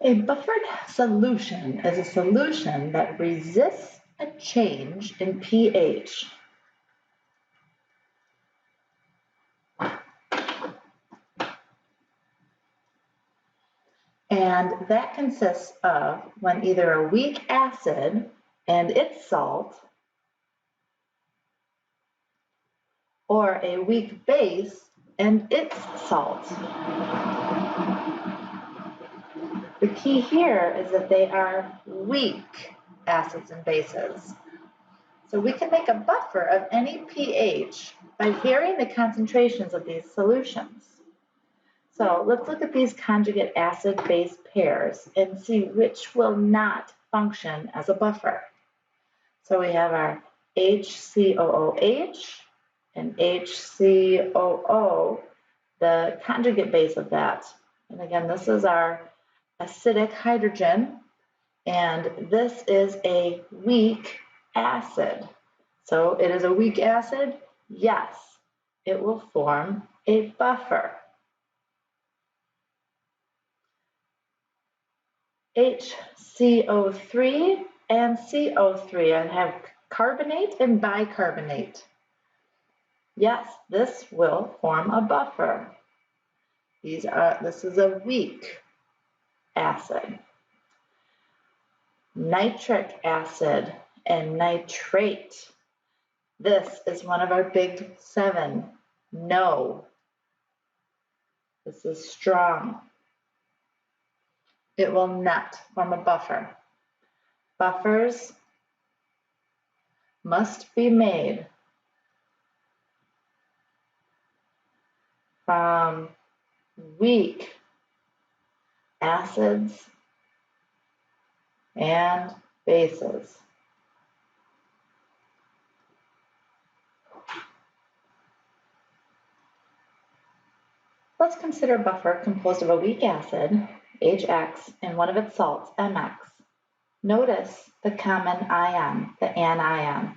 A buffered solution is a solution that resists a change in pH. And that consists of when either a weak acid and its salt or a weak base and its salt. The key here is that they are weak acids and bases. So we can make a buffer of any pH by varying the concentrations of these solutions. So let's look at these conjugate acid-base pairs and see which will not function as a buffer. So we have our HCOOH and HCOO, the conjugate base of that. And again, this is our acidic hydrogen, and this is a weak acid. So it is a weak acid? Yes, it will form a buffer. HCO3 and CO3 and have carbonate and bicarbonate. Yes, this will form a buffer. This is a weak acid. Nitric acid and nitrate. This is one of our big 7. No. This is strong. It will not form a buffer. Buffers must be made from weak acids and bases. Let's consider a buffer composed of a weak acid, HX, and one of its salts, MX. Notice the common ion, the anion.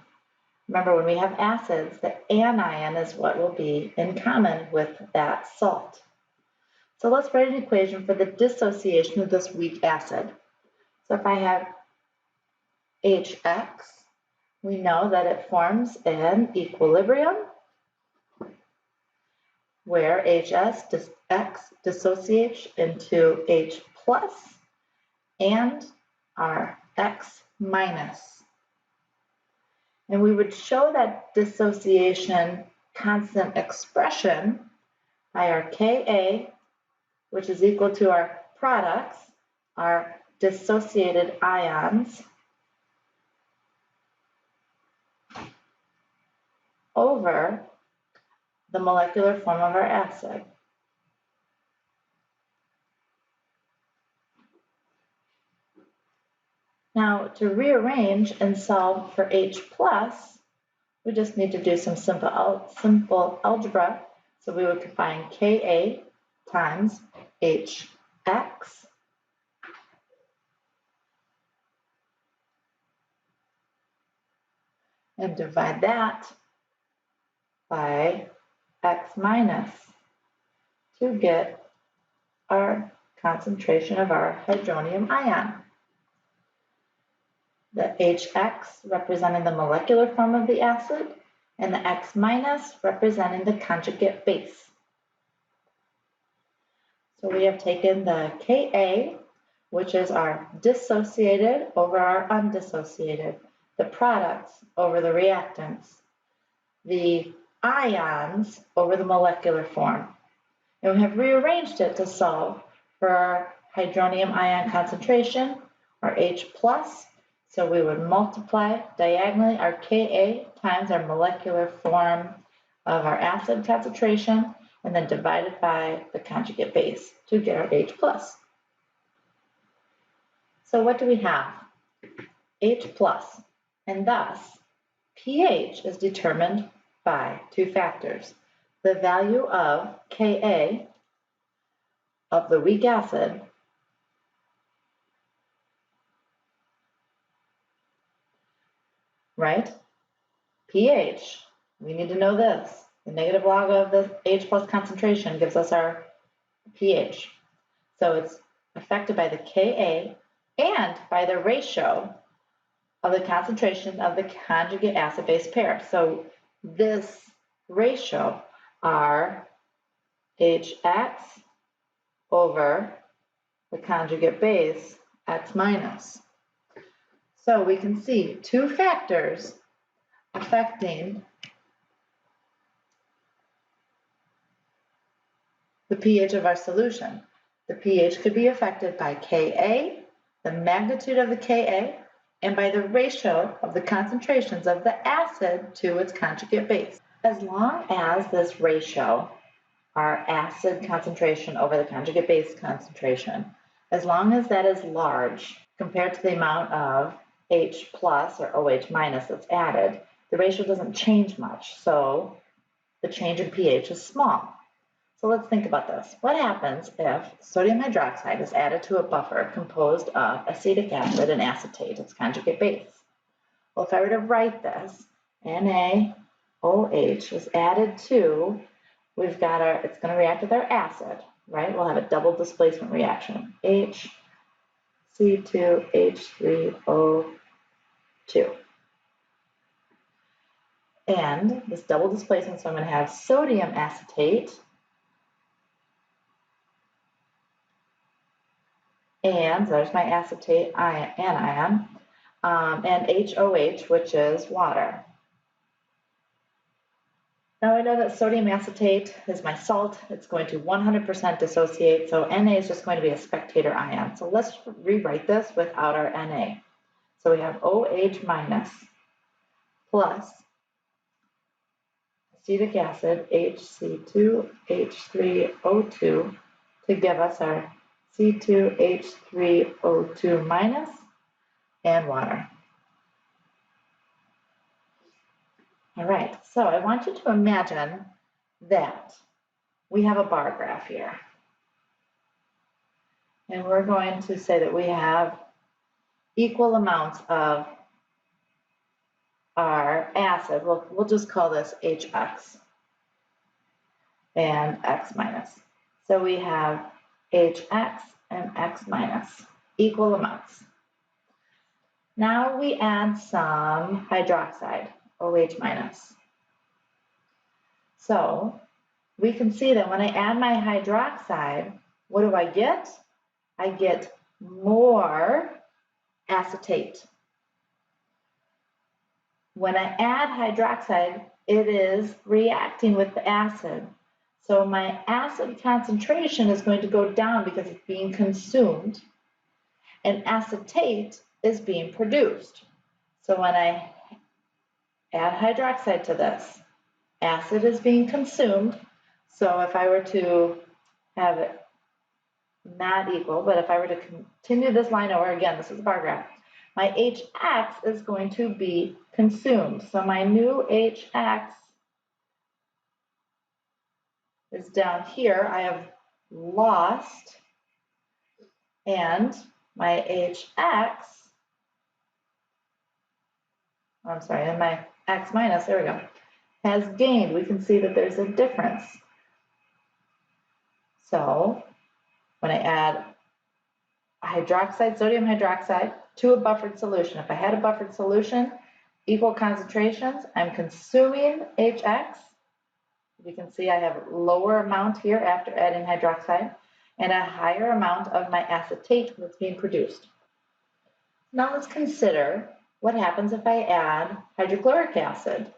Remember, when we have acids, the anion is what will be in common with that salt. So let's write an equation for the dissociation of this weak acid. So if I have HX, we know that it forms an equilibrium where HX dissociates into H plus and our X minus. And we would show that dissociation constant expression by our Ka, which is equal to our products, our dissociated ions, over the molecular form of our acid. Now, to rearrange and solve for H+, we just need to do some simple algebra. So we would combine Ka times HX and divide that by X minus to get our concentration of our hydronium ion. The HX representing the molecular form of the acid, and the X minus representing the conjugate base. So we have taken the Ka, which is our dissociated over our undissociated, the products over the reactants, the ions over the molecular form. And we have rearranged it to solve for our hydronium ion concentration, our H+. So we would multiply diagonally our Ka times our molecular form of our acid concentration, and then divide it by the conjugate base to get our H+. So what do we have? H+, and thus pH is determined by 2 factors. The value of Ka of the weak acid right? pH, we need to know this. The negative log of the H+ concentration gives us our pH. So it's affected by the Ka and by the ratio of the concentration of the conjugate acid-base pair. So this ratio are HX over the conjugate base X minus. So we can see two factors affecting the pH of our solution. The pH could be affected by Ka, the magnitude of the Ka, and by the ratio of the concentrations of the acid to its conjugate base. As long as this ratio, our acid concentration over the conjugate base concentration, as long as that is large compared to the amount of H plus or OH minus that's added, the ratio doesn't change much, so the change in pH is small. So let's think about this. What happens if sodium hydroxide is added to a buffer composed of acetic acid and acetate, its conjugate base? Well, if I were to write this, NaOH is added to, we've got our, it's going to react with our acid, right? We'll have a double displacement reaction, HC2H3O2. And this double displacement, so I'm going to have sodium acetate and there's my acetate anion, and HOH, which is water. Now I know that sodium acetate is my salt. It's going to 100% dissociate, so Na is just going to be a spectator ion. So let's rewrite this without our Na. So we have OH minus plus acetic acid HC2H3O2 to give us our C2H3O2 minus and water. All right, so I want you to imagine that we have a bar graph here. And we're going to say that we have equal amounts of our acid. We'll just call this HX and X minus. So we have HX and X minus, equal amounts. Now we add some hydroxide, OH minus. So we can see that when I add my hydroxide, what do I get? I get more acetate. When I add hydroxide, it is reacting with the acid. So my acid concentration is going to go down because it's being consumed, and acetate is being produced. So when I add hydroxide to this, acid is being consumed. So if I were to have it not equal, but if I were to continue this line over, again, this is a bar graph, my HX is going to be consumed. So my new HX is down here. I have lost, and my HX, I'm sorry, and my X minus, there we go, has gained. We can see that there's a difference. So when I add hydroxide, sodium hydroxide, to a buffered solution, if I had a buffered solution, equal concentrations, I'm consuming HX. You can see I have a lower amount here after adding hydroxide and a higher amount of my acetate that's being produced. Now let's consider what happens if I add hydrochloric acid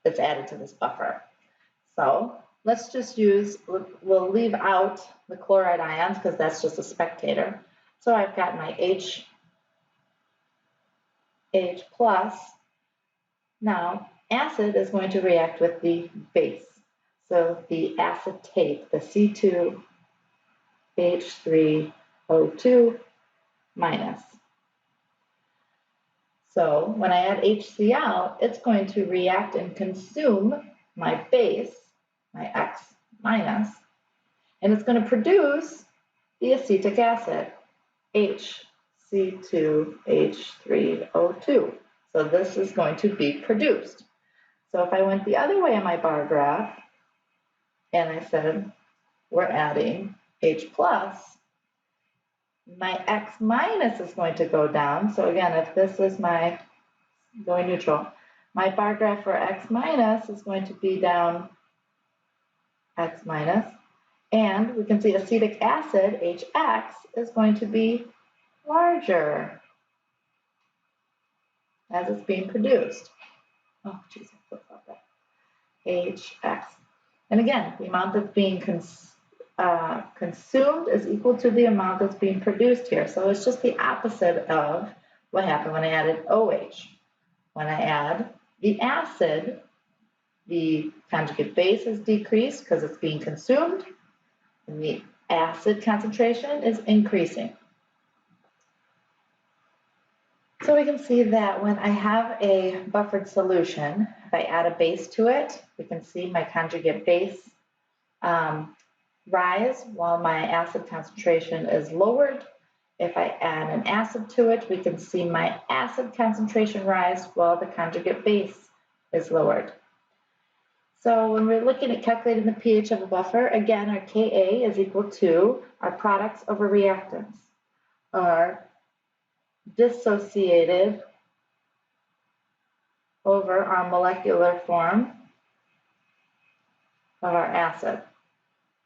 that's added to this buffer. So let's just use, we'll leave out the chloride ions because that's just a spectator. So I've got my H plus. Now acid is going to react with the base. So the acetate, the C2H3O2 minus. So when I add HCl, it's going to react and consume my base, my X minus, and it's going to produce the acetic acid, HC2H3O2. So this is going to be produced. So if I went the other way in my bar graph, and I said we're adding H plus, my X minus is going to go down. So again, if this is my going neutral, my bar graph for X minus is going to be down X minus. And we can see acetic acid, HX, is going to be larger as it's being produced. Oh, geez, I flip-flopped that. HX. And again, the amount that's being consumed is equal to the amount that's being produced here. So it's just the opposite of what happened when I added OH. When I add the acid, the conjugate base is decreased because it's being consumed, and the acid concentration is increasing. So we can see that when I have a buffered solution, if I add a base to it, we can see my conjugate base rise while my acid concentration is lowered. If I add an acid to it, we can see my acid concentration rise while the conjugate base is lowered. So when we're looking at calculating the pH of a buffer, again, our Ka is equal to our products over reactants, our dissociated over our molecular form of our acid.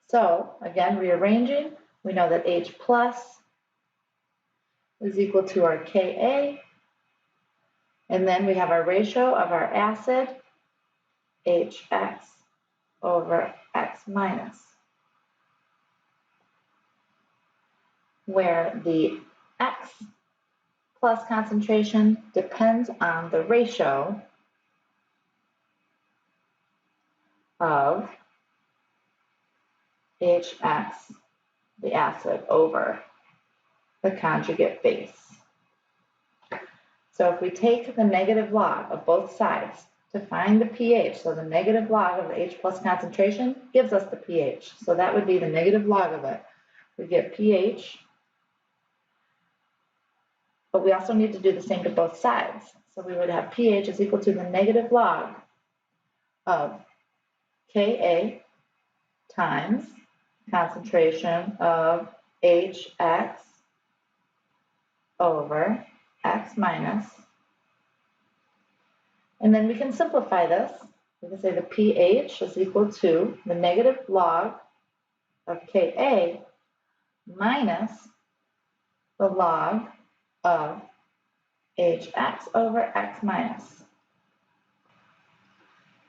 So again, rearranging, we know that H plus is equal to our Ka, and then we have our ratio of our acid, Hx over X minus, where the X plus concentration depends on the ratio of Hx, the acid, over the conjugate base. So if we take the negative log of both sides to find the pH, so the negative log of the H plus concentration gives us the pH. So that would be the negative log of it. We get pH, but we also need to do the same to both sides. So we would have pH is equal to the negative log of Ka times concentration of Hx over X minus. And then we can simplify this. We can say the pH is equal to the negative log of Ka minus the log of Hx over X minus.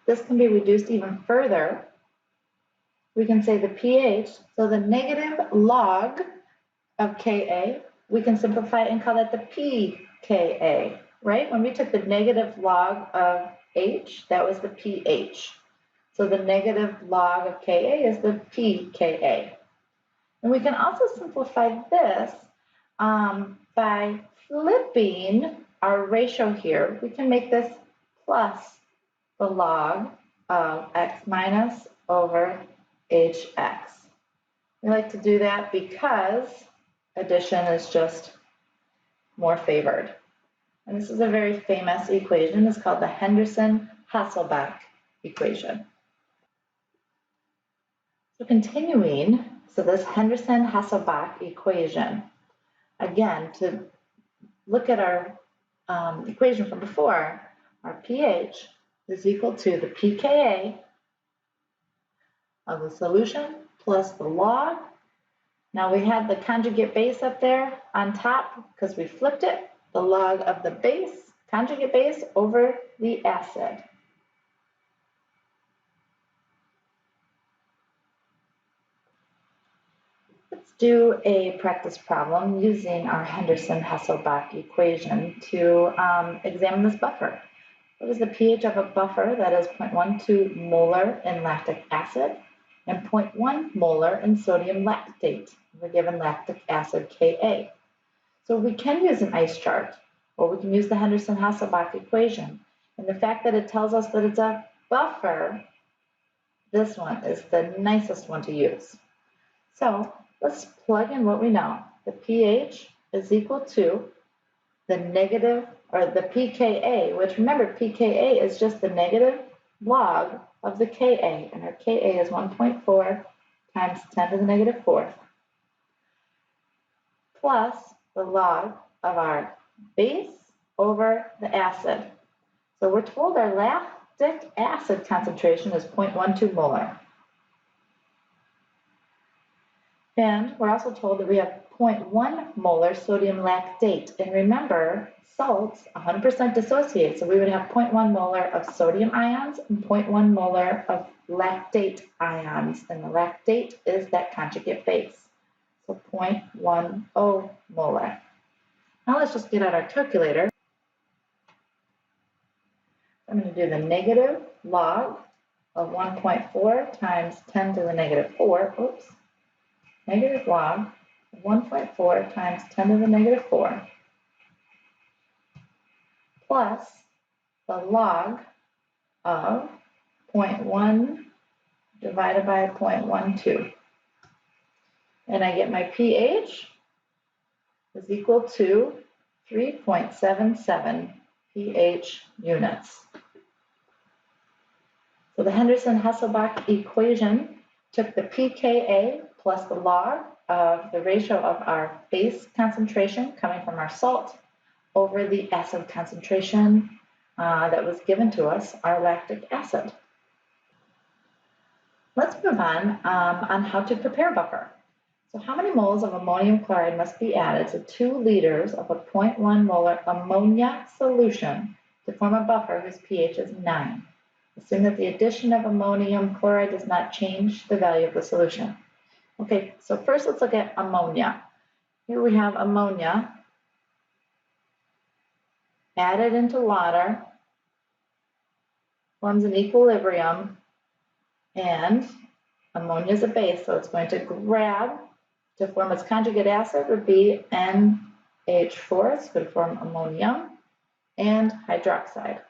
This can be reduced even further. We can say the pH, so the negative log of Ka, we can simplify it and call that the pKa, right? When we took the negative log of H, that was the pH. So the negative log of Ka is the pKa. And we can also simplify this by flipping our ratio here. We can make this plus the log of X minus over Hx. We like to do that because addition is just more favored. And this is a very famous equation. It's called the Henderson-Hasselbach equation. So continuing, so this Henderson-Hasselbach equation, again, to look at our equation from before, our pH is equal to the pKa of the solution plus the log. Now we had the conjugate base up there on top because we flipped it, the log of the base, conjugate base over the acid. Let's do a practice problem using our Henderson-Hasselbach equation to examine this buffer. What is the pH of a buffer that is 0.12 molar in lactic acid and 0.1 molar in sodium lactate? We're given lactic acid Ka. So we can use an ice chart, or we can use the Henderson-Hasselbach equation. And the fact that it tells us that it's a buffer, this one is the nicest one to use. So let's plug in what we know. The pH is equal to the negative, or the pKa, which remember pKa is just the negative log of the Ka, and our Ka is 1.4 times 10 to the negative fourth, plus the log of our base over the acid. So we're told our lactic acid concentration is 0.12 molar. And we're also told that we have 0.1 molar sodium lactate. And remember, salts 100% dissociate, so we would have 0.1 molar of sodium ions and 0.1 molar of lactate ions. And the lactate is that conjugate base, so 0.10 molar. Now let's just get out our calculator. I'm going to do the negative log of 1.4 times 10 to the negative 4. Oops. Negative log of 1.4 times 10 to the negative 4 plus the log of 0.1 divided by 0.12. And I get my pH is equal to 3.77 pH units. So the Henderson-Hasselbach equation took the pKa plus the log of the ratio of our base concentration coming from our salt over the acid concentration that was given to us, our lactic acid. Let's move on how to prepare a buffer. So how many moles of ammonium chloride must be added to 2 liters of a 0.1 molar ammonia solution to form a buffer whose pH is 9? Assume that the addition of ammonium chloride does not change the value of the solution. Okay, so first let's look at ammonia. Here we have ammonia added into water, forms an equilibrium, and ammonia is a base, so it's going to grab to form its conjugate acid would be NH4, it's going to form ammonium and hydroxide.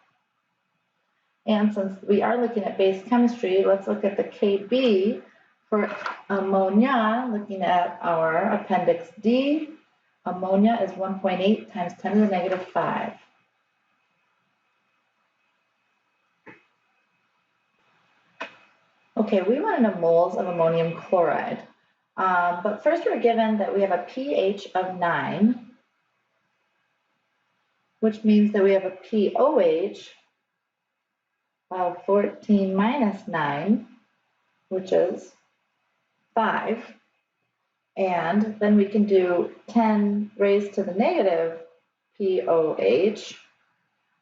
And since we are looking at base chemistry, let's look at the Kb for ammonia. Looking at our appendix D, ammonia is 1.8 times 10 to the negative 5. Okay, we want to know moles of ammonium chloride. But first we're given that we have a pH of 9, which means that we have a pOH of 14 minus 9, which is 5. And then we can do 10 raised to the negative pOH,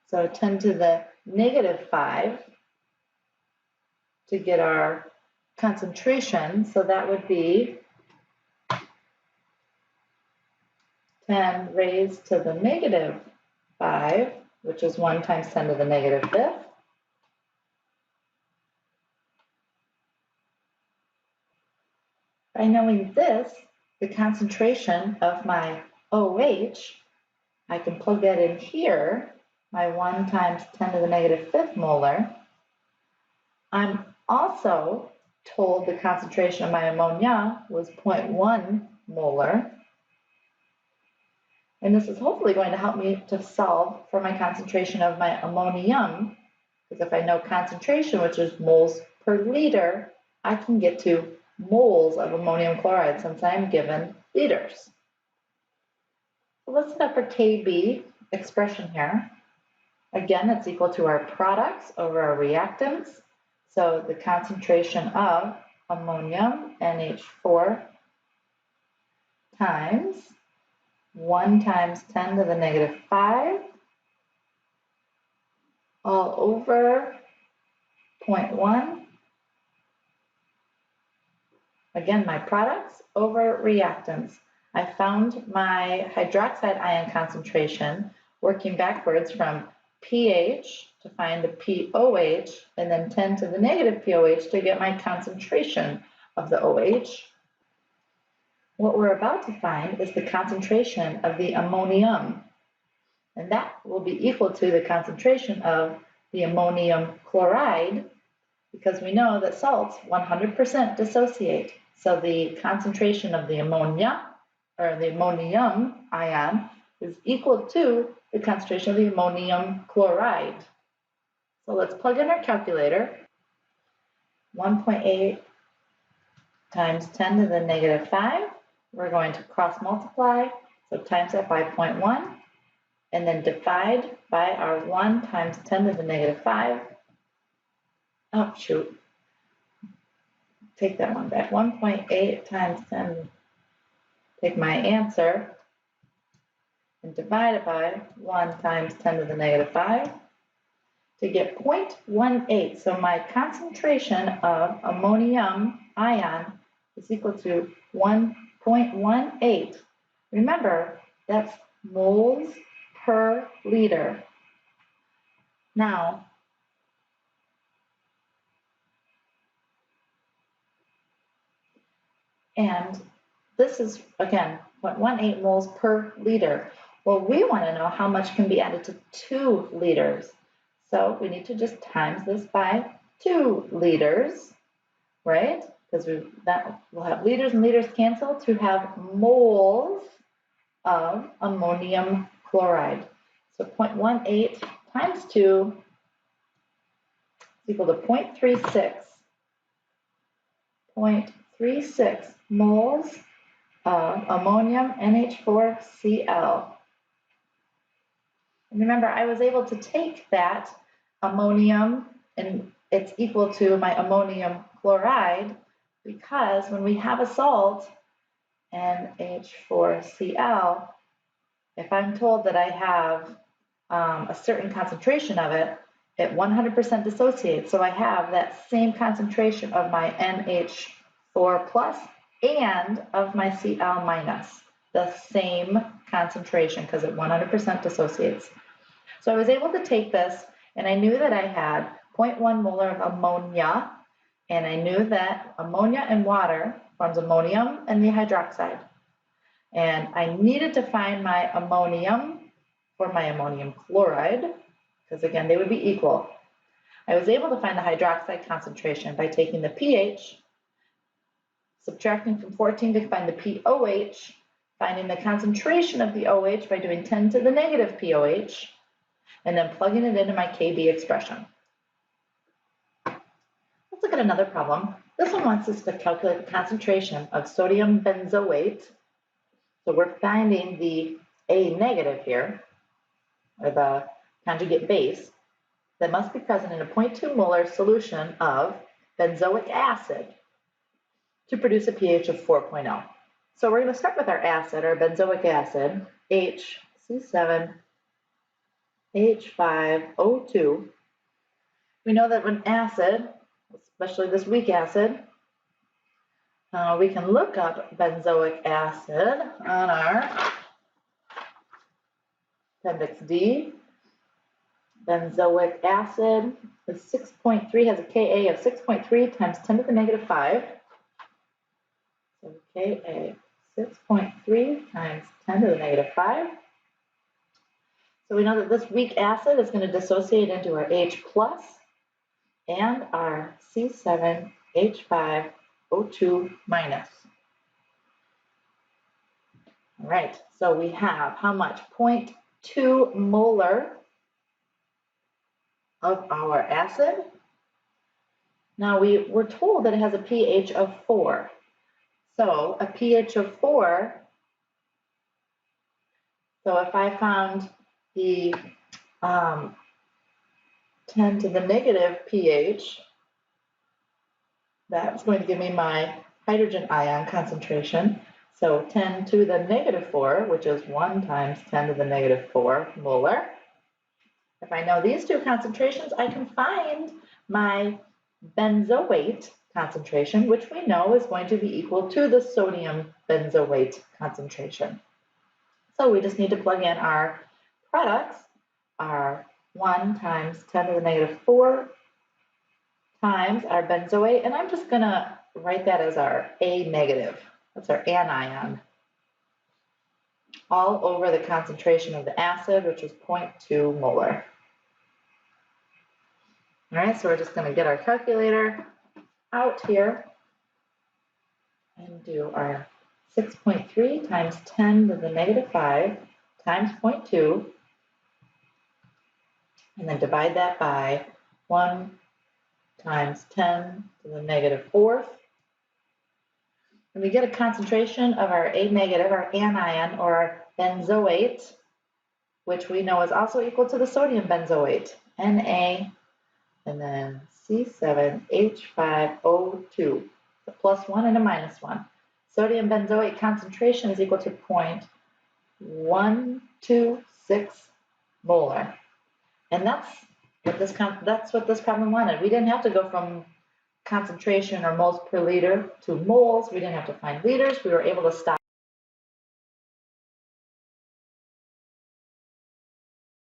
so 10 to the negative 5 to get our concentration. So that would be 10 raised to the negative 5, which is 1 times 10 to the negative 5th. By knowing this, the concentration of my OH, I can plug that in here, my 1 times 10 to the negative 5th molar. I'm also told the concentration of my ammonia was 0.1 molar. And this is hopefully going to help me to solve for my concentration of my ammonium, because if I know concentration, which is moles per liter, I can get to moles of ammonium chloride since I'm given liters. So let's set up our Kb expression here. Again, it's equal to our products over our reactants. So the concentration of ammonium, NH4, times 1 times 10 to the negative 5, all over 0.1. Again, my products over reactants. I found my hydroxide ion concentration working backwards from pH to find the pOH, and then 10 to the negative pOH to get my concentration of the OH. What we're about to find is the concentration of the ammonium, and that will be equal to the concentration of the ammonium chloride, because we know that salts 100% dissociate. So the concentration of the ammonia, or the ammonium ion, is equal to the concentration of the ammonium chloride. So let's plug in our calculator. 1.8 times 10 to the negative 5 we're going to cross multiply, so times that by 0.1, and then divide by our 1 times 10 to the negative 5. Oh, shoot. Take that one back. 1.8 times 10. Take my answer and divide it by 1 times 10 to the negative 5 to get 0.18. So my concentration of ammonium ion is equal to 1.18. Remember, that's moles per liter. Now, and this is, again, 0.18 moles per liter. Well, we want to know how much can be added to 2 liters. So we need to just times this by 2 liters, right? Because we'll have liters and liters cancel to have moles of ammonium chloride. So 0.18 times 2 is equal to 0.36. 0.36 moles of ammonium NH4Cl. And remember, I was able to take that ammonium, and it's equal to my ammonium chloride, because when we have a salt, NH4Cl, if I'm told that I have a certain concentration of it, it 100% dissociates. So I have that same concentration of my NH4 plus and of my Cl minus, the same concentration, because it 100% dissociates. So I was able to take this, and I knew that I had 0.1 molar of ammonia, and I knew that ammonia and water forms ammonium and the hydroxide. And I needed to find my ammonium for my ammonium chloride, because again, they would be equal. I was able to find the hydroxide concentration by taking the pH, subtracting from 14 to find the pOH, finding the concentration of the OH by doing 10 to the negative pOH, and then plugging it into my Kb expression. Let's look at another problem. This one wants us to calculate the concentration of sodium benzoate. So we're finding the A negative here, or the conjugate base, that must be present in a 0.2 molar solution of benzoic acid to produce a pH of 4.0. So we're going to start with our acid, our benzoic acid, HC7H5O2. We know that when acid, especially this weak acid, we can look up benzoic acid on our appendix D. Benzoic acid is 6.3, has a Ka of 6.3 times 10 to the negative 5. So Ka 6.3 times 10 to the negative 5. So we know that this weak acid is going to dissociate into our H plus and our C7H5O2 minus. All right, so we have how much? 0.2 molar of our acid. Now we were told that it has a pH of 4. So a pH of 4, so if I found the 10 to the negative pH, that's going to give me my hydrogen ion concentration. So 10 to the negative 4, which is 1 times 10 to the negative 4 molar. If I know these two concentrations, I can find my benzoate concentration, which we know is going to be equal to the sodium benzoate concentration. So we just need to plug in our products, our 1 times 10 to the negative 4 times our benzoate, and I'm just going to write that as our A negative. That's our anion. All over the concentration of the acid, which is 0.2 molar. All right, so we're just going to get our calculator out here and do our 6.3 times 10 to the negative 5 times 0.2, and then divide that by 1 times 10 to the negative 4th. and we get a concentration of our A negative, our anion, or our benzoate, which we know is also equal to the sodium benzoate, Na, and then C7H5O2, a +1 and a -1. Sodium benzoate concentration is equal to 0.126 molar. And that's what this problem wanted. We didn't have to go from concentration or moles per liter to moles. We didn't have to find liters. We were able to stop